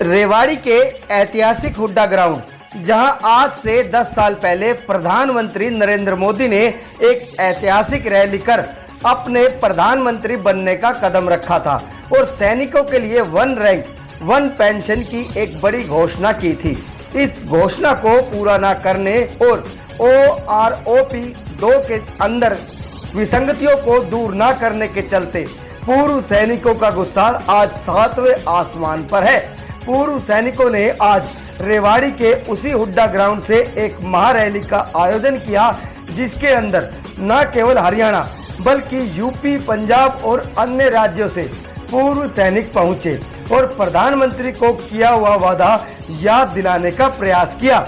रेवाड़ी के ऐतिहासिक हुड्डा ग्राउंड, जहां आज से 10 साल पहले प्रधानमंत्री नरेंद्र मोदी ने एक ऐतिहासिक रैली कर अपने प्रधानमंत्री बनने का कदम रखा था और सैनिकों के लिए 1 रैंक 1 पेंशन की एक बड़ी घोषणा की थी। इस घोषणा को पूरा न करने और OROP 2 के अंदर विसंगतियों को दूर न करने के चलते पूर्व सैनिकों का गुस्सा आज 7वें आसमान पर है। पूर्व सैनिकों ने आज रेवाड़ी के उसी हुड्डा ग्राउंड से एक महारैली का आयोजन किया, जिसके अंदर न केवल हरियाणा बल्कि यूपी, पंजाब और अन्य राज्यों से पूर्व सैनिक पहुंचे और प्रधानमंत्री को किया हुआ वादा याद दिलाने का प्रयास किया।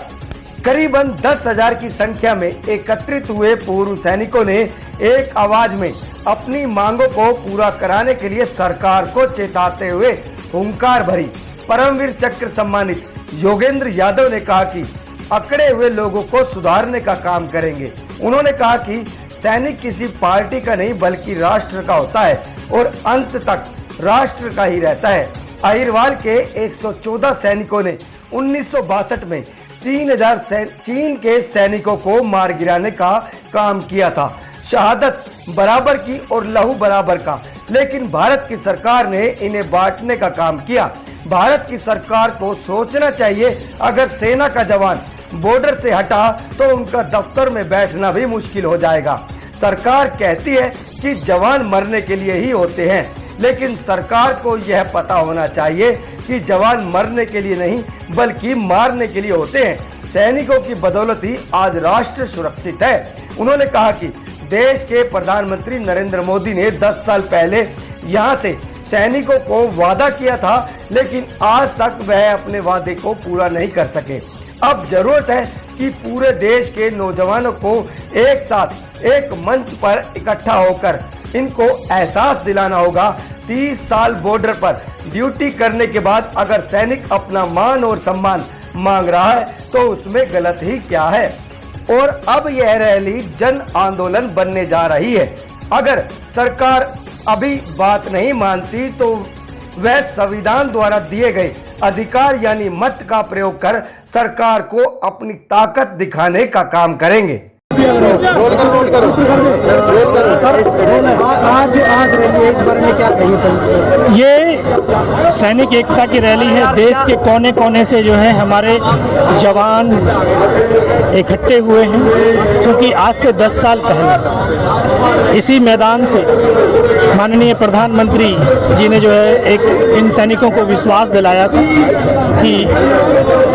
करीबन 10,000 की संख्या में एकत्रित हुए पूर्व सैनिकों ने एक आवाज में अपनी मांगों को पूरा कराने के लिए सरकार को चेताते हुए हुंकार भरी। परमवीर चक्र सम्मानित योगेंद्र यादव ने कहा कि अकड़े हुए लोगों को सुधारने का काम करेंगे। उन्होंने कहा कि सैनिक किसी पार्टी का नहीं बल्कि राष्ट्र का होता है और अंत तक राष्ट्र का ही रहता है। अहिरवाल के 114 सैनिकों ने 1962 में 3000 चीन के सैनिकों को मार गिराने का काम किया था। शहादत बराबर की और लहू बराबर का, लेकिन भारत की सरकार ने इन्हें बांटने का काम किया। भारत की सरकार को सोचना चाहिए, अगर सेना का जवान बॉर्डर से हटा तो उनका दफ्तर में बैठना भी मुश्किल हो जाएगा। सरकार कहती है कि जवान मरने के लिए ही होते हैं, लेकिन सरकार को यह पता होना चाहिए कि जवान मरने के लिए नहीं बल्कि मारने के लिए होते हैं। सैनिकों की बदौलत ही आज राष्ट्र सुरक्षित है। उन्होंने कहा कि देश के प्रधानमंत्री नरेंद्र मोदी ने 10 साल पहले यहां से सैनिकों को वादा किया था, लेकिन आज तक वह अपने वादे को पूरा नहीं कर सके। अब जरूरत है कि पूरे देश के नौजवानों को एक साथ एक मंच पर इकट्ठा होकर इनको एहसास दिलाना होगा। 30 साल बॉर्डर पर ड्यूटी करने के बाद अगर सैनिक अपना मान और सम्मान मांग रहा है तो उसमें गलत ही क्या है। और अब यह रैली जन आंदोलन बनने जा रही है। अगर सरकार अभी बात नहीं मानती तो वह संविधान द्वारा दिए गए अधिकार यानी मत का प्रयोग कर सरकार को अपनी ताकत दिखाने का काम करेंगे। आज रैली इस बारे में क्या कही? ये सैनिक एकता की रैली है। देश के कोने कोने से जो है हमारे जवान इकट्ठे हुए हैं, क्योंकि आज से 10 साल पहले इसी मैदान से माननीय प्रधानमंत्री जी ने जो है एक इन सैनिकों को विश्वास दिलाया था कि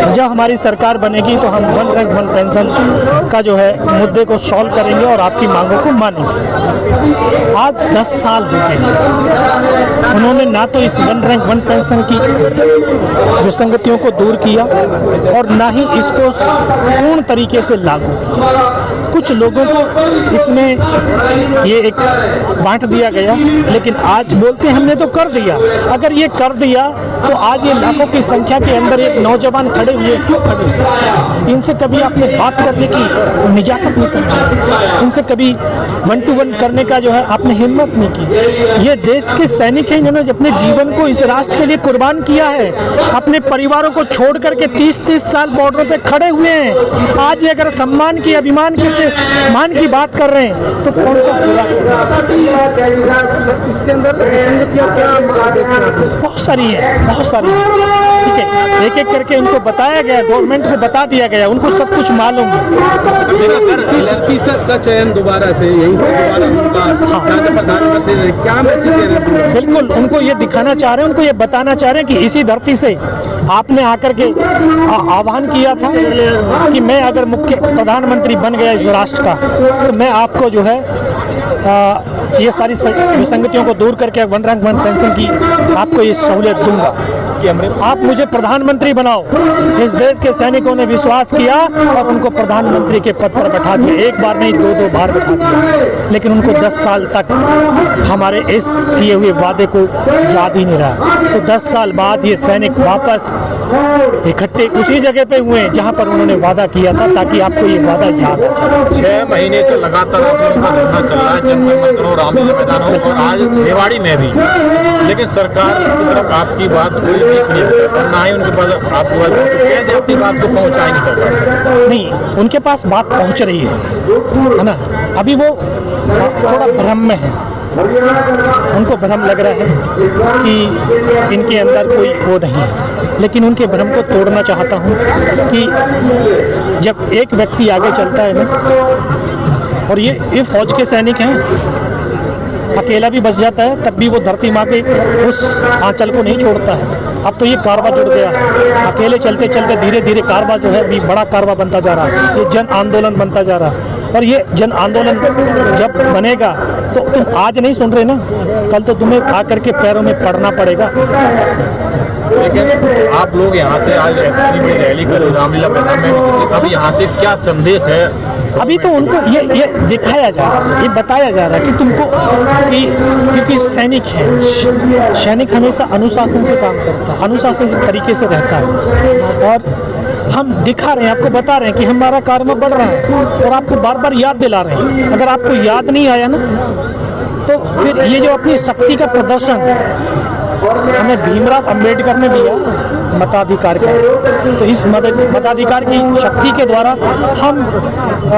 जब हमारी सरकार बनेगी तो हम 1 रैंक 1 पेंशन का जो है मुद्दे को सॉल्व करेंगे और आपकी मांगों को मानेंगे। आज 10 साल हो गए हैं, उन्होंने ना तो इस 1 रैंक 1 पेंशन की विसंगतियों को दूर किया और ना ही इसको पूर्ण तरीके से लागू किया। कुछ लोगों को इसमें ये एक बांट दिया गया, लेकिन आज बोलते हमने तो कर दिया। अगर ये कर दिया तो आज ये लाखों की संख्या के अंदर एक नौजवान खड़े हुए, क्यों खड़े हुए? इनसे कभी आपने बात करने की निजाकत नहीं समझी, इनसे कभी 1 to 1 करने का जो है आपने हिम्मत नहीं की। ये देश के सैनिक हैं जिन्होंने अपने जीवन को इस राष्ट्र के लिए कुर्बान किया है, अपने परिवारों को छोड़ करके 30-30 साल बॉर्डर पे खड़े हुए हैं। आज ये अगर सम्मान की, अभिमान की, मान की बात कर रहे हैं तो कौन सा बुरा कर रहे हैं? इसके अंदर विसंगतियां क्या? बहुत सारी है, बहुत सारी है। ठीक है, एक एक करके उनको बताया गया, गवर्नमेंट को बता दिया गया, उनको सब कुछ मालूम है। लड़की का चयन दोबारा से यही से दोबारा होगा। प्रधानमंत्री क्या मैसेज दे रहे हैं? बिल्कुल उनको ये दिखाना चाह रहे हैं, उनको ये बताना चाह रहे हैं कि इसी धरती से आपने आकर के आह्वान किया था कि मैं अगर मुख्य प्रधानमंत्री बन गया इस राष्ट्र का तो मैं आपको जो है ये सारी विसंगतियों को दूर करके 1 रैंक 1 पेंशन की आपको ये सहूलियत दूंगा कि आप मुझे प्रधानमंत्री बनाओ। इस देश के सैनिकों ने विश्वास किया और उनको प्रधानमंत्री के पद पर बैठा दिया। एक बार नहीं, 2-2 बार बैठा दिया, लेकिन उनको 10 साल तक हमारे इस किए हुए वादे को याद ही नहीं रहा। तो 10 साल बाद ये सैनिक वापस इकट्ठे उसी जगह पे हुए हैं जहां पर उन्होंने वादा किया था, ताकि आपको ये वादा याद आ जाए। 6 महीने से लगातार उनका धरना चल रहा है, जनपद मंदिरों, रामलीला मैदानों और आज रेवाड़ी में भी, लेकिन सरकार की तरफ आपकी बात कोई नहीं सुनी और ना ही उनके पास आपके पास, तो कैसे अपनी बात को पहुँचाएंगे सरकार? नहीं, उनके पास बात पहुंच रही है ना। अभी वो थोड़ा भ्रम में है, उनको भ्रम लग रहा है कि इनके अंदर कोई वो नहीं है, लेकिन उनके भ्रम को तोड़ना चाहता हूँ कि जब एक व्यक्ति आगे चलता है ना, और ये फौज के सैनिक हैं, अकेला भी बच जाता है तब भी वो धरती माँ के उस आंचल को नहीं छोड़ता है। अब तो ये कारवा जुड़ गया है, अकेले चलते चलते धीरे धीरे कारवा जो है अभी बड़ा कारवा बनता जा रहा है, ये जन आंदोलन बनता जा रहा है। और ये जन आंदोलन जब बनेगा तो तुम आज नहीं सुन रहे ना, कल तो तुम्हें आकर के पैरों में पड़ना पड़ेगा। लेकिन आप लोग यहाँ से आज इतनी बड़ी रैली कर रामलीला मैदान में, अब यहाँ से क्या संदेश है? अभी तो उनको ये दिखाया जा रहा है, ये बताया जा रहा है कि तुमको कि क्योंकि सैनिक है, सैनिक हमेशा अनुशासन से काम करता है, अनुशासन तरीके से रहता है। और हम दिखा रहे हैं, आपको बता रहे हैं कि हमारा कार्य बढ़ रहा है और आपको बार बार याद दिला रहे हैं। अगर आपको याद नहीं आया ना, तो फिर ये जो अपनी शक्ति का प्रदर्शन हमें भीमराव अंबेडकर ने दिया मताधिकार का, तो इस मताधिकार की शक्ति के द्वारा हम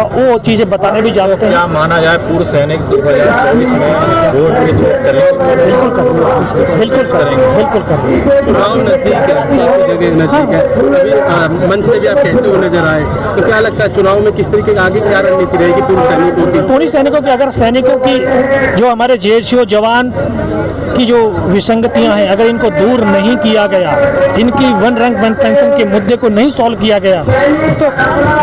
वो चीज़ें बताने भी जानते हैं। क्या माना जाए पूर्व सैनिक 2024 में वोट में छूट करेंगे? बिल्कुल करेंगे, बिल्कुल करेंगे, बिल्कुल करेंगे। चुनाव नजदीक है, काफी जगह नजदीक है, अभी मन से भी आप कहते हुए नजर आए, तो क्या लगता है चुनाव में किस तरीके की आगे क्या रणनीति रहेगी पूर्व सैनिकों की? पूरी सैनिकों की, अगर सैनिकों की जो हमारे जेएसयू जवान की जो विसंगतियां हैं, अगर इनको दूर नहीं किया गया, इनकी वन रैंक वन पेंशन के मुद्दे को नहीं सॉल्व किया गया, तो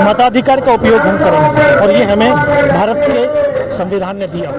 मताधिकार का उपयोग हम करेंगे और ये हमें भारत के संविधान ने दिया।